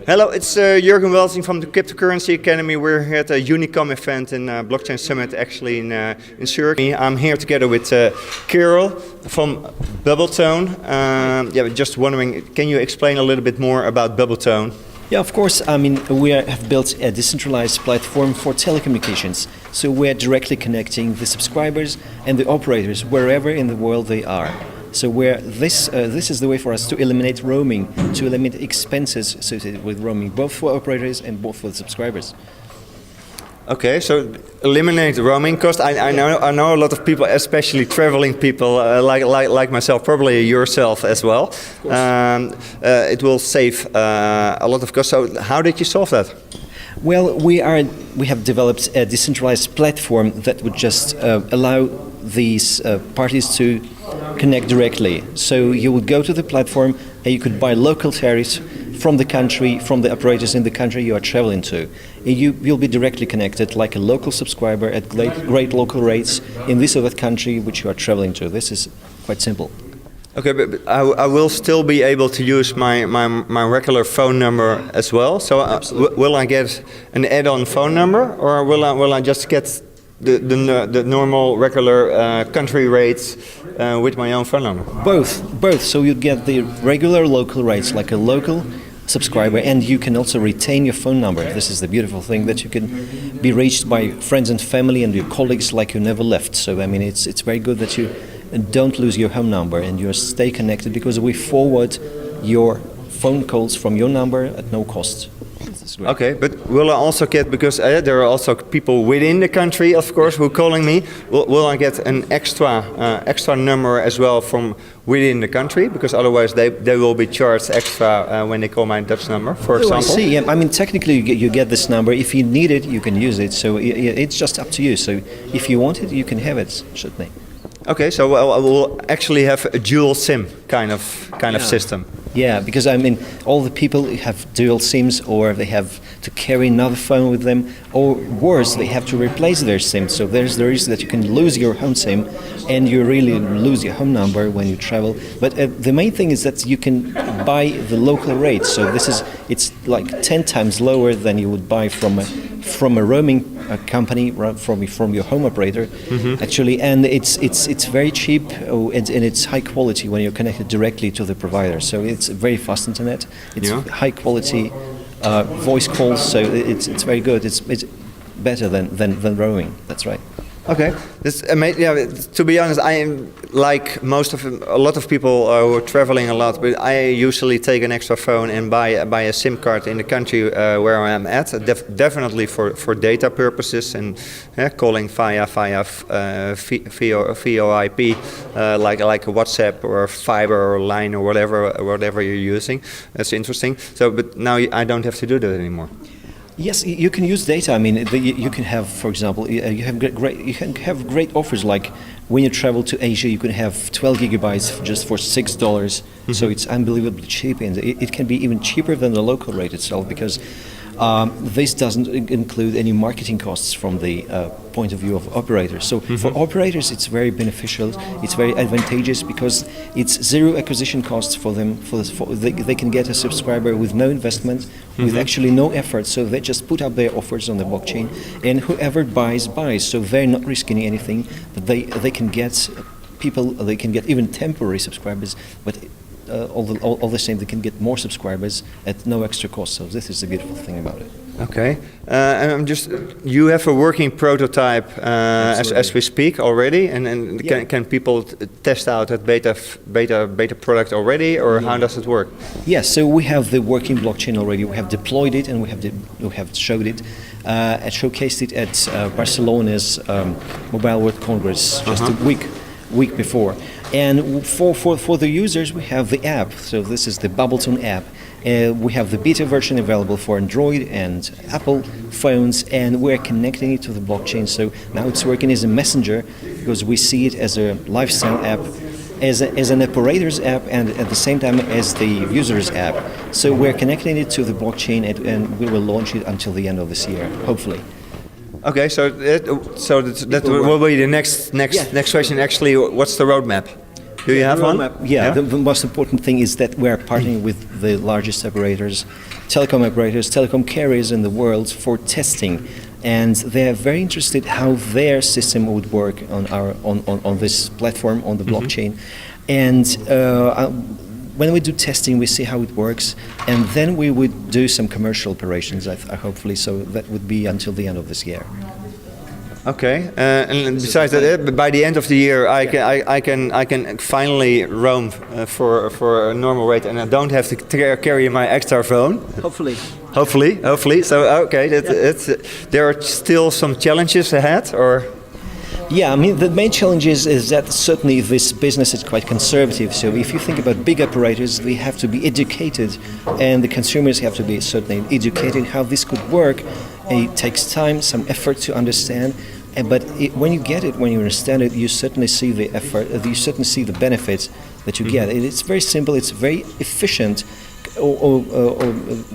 Hello, it's Jurgen Welsing from the Cryptocurrency Academy. We're here at a Unicom event in Blockchain Summit, actually in Zurich. I'm here together with Kirill from Bubbletone. Just wondering, can you explain a little bit more about Bubbletone? Yeah, of course. I mean, we have built a decentralized platform for telecommunications. So we're directly connecting the subscribers and the operators wherever in the world they are. So this is the way for us to eliminate roaming, to eliminate expenses associated with roaming, both for operators and both for the subscribers. Okay, so eliminate roaming cost. I know a lot of people, especially traveling people like myself, probably yourself as well. It will save a lot of cost. So how did you solve that? Well, we have developed a decentralized platform that would just allow these parties to connect directly. So you would go to the platform and you could buy local tariffs from the country, from the operators in the country you are traveling to. And you'll be directly connected like a local subscriber at great local rates in this or that country which you are traveling to. This is quite simple. Okay, but I will still be able to use my regular phone number as well. So will I get an add-on phone number, or will I just get the normal regular country rates with my own phone number? Both. So you get the regular local rates like a local subscriber, and you can also retain your phone number. This is the beautiful thing, that you can be reached by friends and family and your colleagues like you never left. So I mean, it's very good that you don't lose your home number and you stay connected, because we forward your phone calls from your number at no cost. Okay, but will I also get, because there are also people within the country, of course, who are calling me, will I get an extra number as well from within the country? Because otherwise they will be charged extra when they call my Dutch number, for example. I see. Yeah, I mean, technically you get this number. If you need it, you can use it. So it's just up to you. So if you want it, you can have it, certainly. Okay, so we'll actually have a dual SIM kind of system. Yeah, because I mean, all the people have dual SIMs, or they have to carry another phone with them, or worse, they have to replace their SIM. So there's the risk that you can lose your home SIM, and you really lose your home number when you travel. But the main thing is that you can buy the local rate. So it's like 10 times lower than you would buy from a roaming company, from your home operator, actually, and it's very cheap, and it's high quality when you're connected directly to the provider. So it's very fast internet. It's high quality voice calls. So it's very good. It's better than roaming. That's right. Okay, this amazing. Yeah, to be honest, I am like a lot of people who are traveling a lot, but I usually take an extra phone and buy a SIM card in the country where I am at. Definitely for data purposes and calling via VoIP, like a WhatsApp or Fiber or Line or whatever you're using. That's interesting. So, but now I don't have to do that anymore. Yes, you can use data. I mean, you can have, for example, you can have great offers. Like when you travel to Asia, you can have 12 gigabytes just for $6. So it's unbelievably cheap, and it can be even cheaper than the local rate itself, because this doesn't include any marketing costs from the point of view of operators. So for operators, it's very beneficial. It's very advantageous because it's zero acquisition costs for them. They can get a subscriber with no investment, with actually no effort. So they just put up their offers on the blockchain, and whoever buys. So they're not risking anything. But they can get people. They can get even temporary subscribers, but all the same, they can get more subscribers at no extra cost. So this is the beautiful thing about it. Okay, and you have a working prototype as we speak already, and can people test out that beta product already, or how does it work? Yes, so we have the working blockchain already. We have deployed it, and we have showed it, and showcased it at Barcelona's Mobile World Congress just a week before. And for the users, we have the app. So this is the Bubbletone app. We have the beta version available for Android and Apple phones, and we're connecting it to the blockchain. So now it's working as a messenger, because we see it as a lifestyle app, as an operator's app, and at the same time as the user's app. So we're connecting it to the blockchain, and we will launch it until the end of this year, hopefully. Okay, so that will be the next question. Actually, what's the roadmap? Do you have one? Yeah, the most important thing is that we're partnering with the largest operators telecom operators, telecom carriers in the world for testing, and they're very interested how their system would work on this platform, on the blockchain. And when we do testing, we see how it works, and then we would do some commercial operations, hopefully. So that would be until the end of this year. Okay, and besides that, by the end of the year, I can finally roam for a normal rate, and I don't have to carry my extra phone. Hopefully. Hopefully. So okay, there are still some challenges ahead, or? Yeah, I mean, the main challenge is that certainly this business is quite conservative. So if you think about big operators, they have to be educated, and the consumers have to be certainly educated how this could work. It takes time, some effort to understand, but when you get it, when you understand it, you certainly see the effort, you certainly see the benefits that you get. It's very simple, it's very efficient,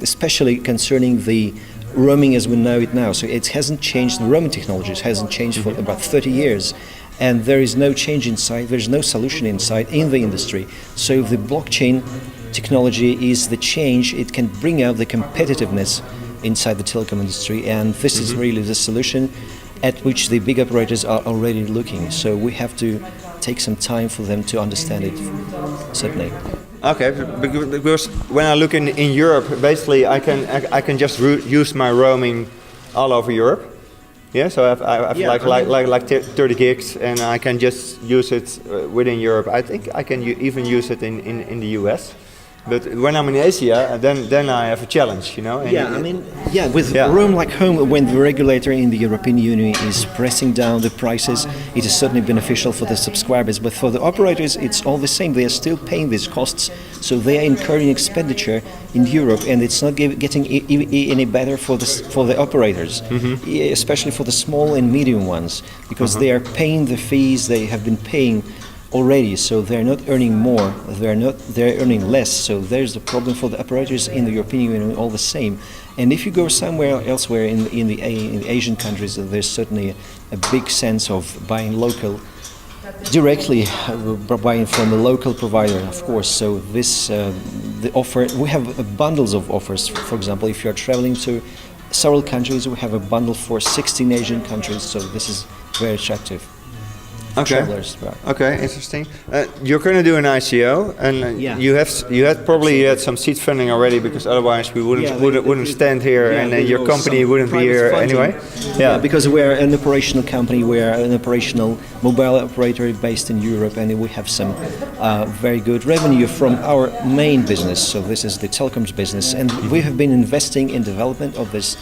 especially concerning the roaming as we know it now. So it hasn't changed, the roaming technologies hasn't changed for about 30 years. And there is no change inside, there's no solution inside in the industry. So the blockchain technology is the change, it can bring out the competitiveness inside the telecom industry, and this is really the solution at which the big operators are already looking. So we have to take some time for them to understand it, certainly. Okay, because when I look in Europe, basically I can just use my roaming all over Europe. Yeah, so I have like 30 gigs, and I can just use it within Europe. I think I can even use it in the US. But when I'm in Asia, then I have a challenge, you know. With Roam Like Home, when the regulator in the European Union is pressing down the prices, it is certainly beneficial for the subscribers. But for the operators, it's all the same. They are still paying these costs, so they are incurring expenditure in Europe, and it's not getting any better for the operators, especially for the small and medium ones, because they are paying the fees they have been paying already, so they're not earning more, they're earning less. So there's the problem for the operators in the European Union all the same. And if you go somewhere elsewhere in the Asian countries, there's certainly a big sense of buying local, directly buying from a local provider, of course. So this the offer, we have bundles of offers. For example, if you're traveling to several countries, we have a bundle for 16 Asian countries, so this is very attractive. Travelers, right. Okay, interesting. You're going to do an ICO, and you had some seed funding already, because otherwise we wouldn't stand here, and your company wouldn't be here anyway. Yeah, because we're an operational company, we're an operational mobile operator based in Europe, and we have some very good revenue from our main business. So this is the telecoms business, and we have been investing in development of this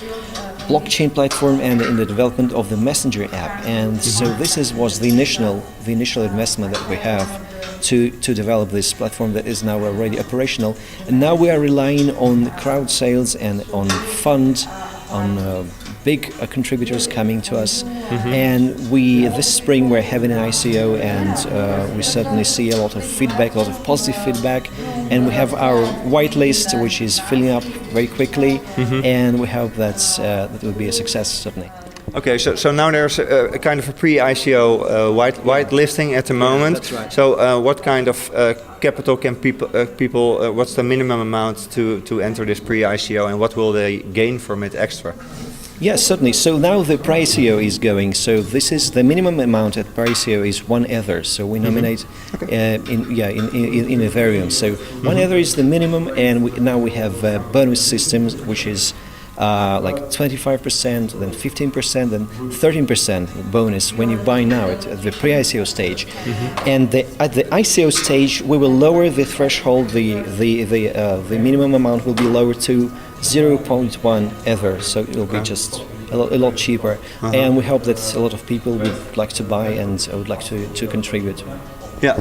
blockchain platform and in the development of the Messenger app, and so this was the initial investment that we have to develop this platform that is now already operational. And now we are relying on crowd sales and on funds, on big contributors coming to us. And this spring we're having an ICO, and we certainly see a lot of feedback, a lot of positive feedback, and we have our whitelist, which is filling up very quickly, and we hope that will be a success, certainly. Okay, so now there's a kind of a pre-ICO white listing at the moment. That's right. So what kind of capital can people what's the minimum amount to enter this pre-ICO, and what will they gain from it extra? Yes, certainly. So now the pre-ICO is going. So this is the minimum amount at pre-ICO is 1 Ether. So we nominate in Ethereum. So 1 Ether is the minimum, and now we have bonus systems, which is like 25%, then 15%, then 13% bonus when you buy now at the pre-ICO stage. And at the ICO stage, we will lower the threshold. The minimum amount will be lowered to 0.1 Ether, so it will be just a lot cheaper. And we hope that a lot of people would like to buy and would like to contribute. Yeah,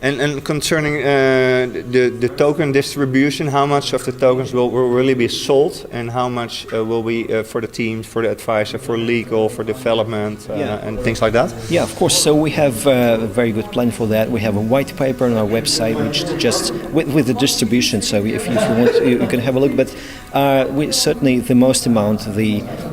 and concerning the token distribution, how much of the tokens will really be sold, and how much will be for the teams, for the advisor, for legal, for development, and things like that? Yeah, of course. So we have a very good plan for that. We have a white paper on our website, which just with the distribution. So if you want, you can have a look. But we certainly the most amount,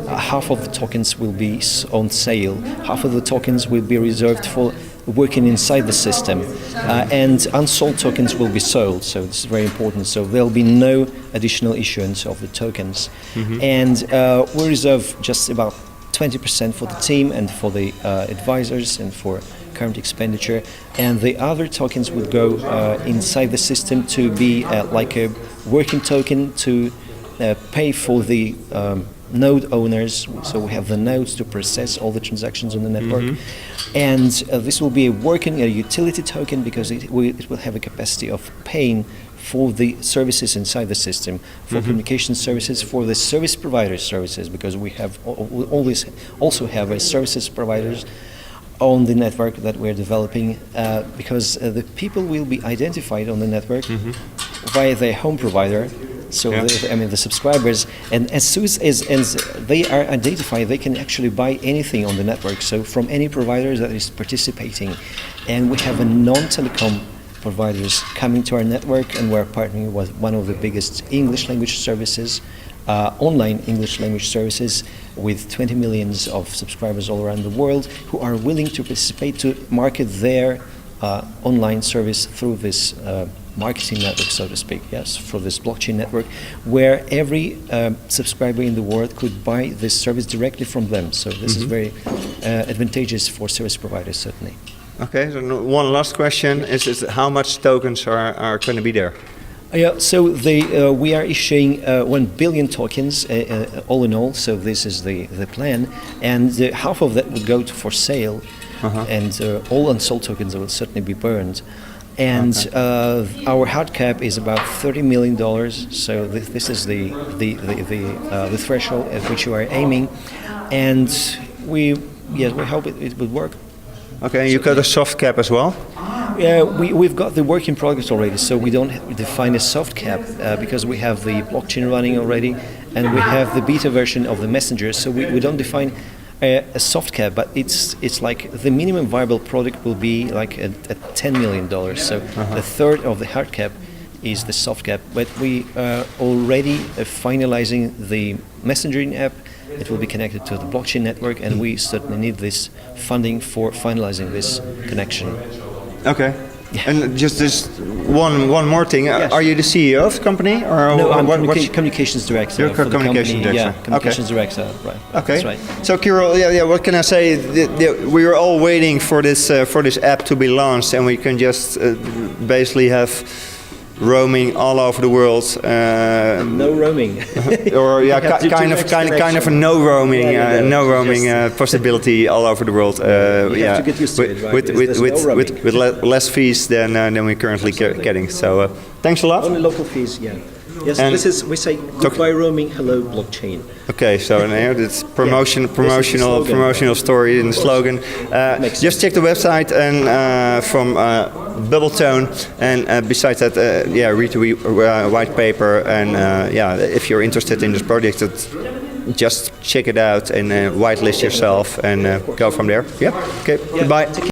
half of the tokens will be on sale. Half of the tokens will be reserved for working inside the system, and unsold tokens will be sold. So this is very important. So there will be no additional issuance of the tokens, and we reserve just about 20% for the team and for the advisors and for current expenditure, and the other tokens would go inside the system to be like a working token to pay for the node owners. So we have the nodes to process all the transactions on the network, and this will be a working utility token because it will have a capacity of paying for the services inside the system, for communication services, for the service provider services, because we always also have services providers on the network that we're developing, because the people will be identified on the network via their home provider. So the subscribers, and as soon as they are identified, they can actually buy anything on the network. So from any provider that is participating, and we have a non-telecom providers coming to our network, and we're partnering with one of the biggest English language services, online English language services, with 20 million of subscribers all around the world, who are willing to participate to market their online service through this marketing network, so to speak, yes, for this blockchain network, where every subscriber in the world could buy this service directly from them. So this is very advantageous for service providers, certainly. Okay, so one last question is how much tokens are going to be there? Yeah, so we are issuing 1 billion tokens all in all, so this is the plan, and half of that would go for sale, and all unsold tokens will certainly be burned. And our hard cap is about $30 million, so this is the threshold at which we are aiming, and we hope it would work. Okay, you got a soft cap as well? Yeah, we've got the working product already, so we don't define a soft cap because we have the blockchain running already, and we have the beta version of the messenger, so we don't define a soft cap, but it's like the minimum viable product will be like at $10 million, so a third of the hard cap is the soft cap, but we are already finalizing the messaging app. It will be connected to the blockchain network, and we certainly need this funding for finalizing this connection. Okay. Yeah. And just this one more thing. Yes. Are you the CEO of the company, or no? I'm communications director. You're communications director. Yeah, communications director. Right. Okay. That's right. So Kirill, what can I say? We are all waiting for this app to be launched, and we can just basically have roaming all over the world. No roaming. Or kind of a no roaming possibility all over the world. You have to get used to it, right? with less fees than we're currently getting. So thanks a lot. Only local fees, yeah. Yes, and we say goodbye roaming, hello blockchain. Okay, so it's promotional story in the slogan. Just check the website and from Bubbletone, and besides that, read the white paper, and if you're interested in this project, just check it out and whitelist yourself and go from there. Yeah. Okay. Goodbye.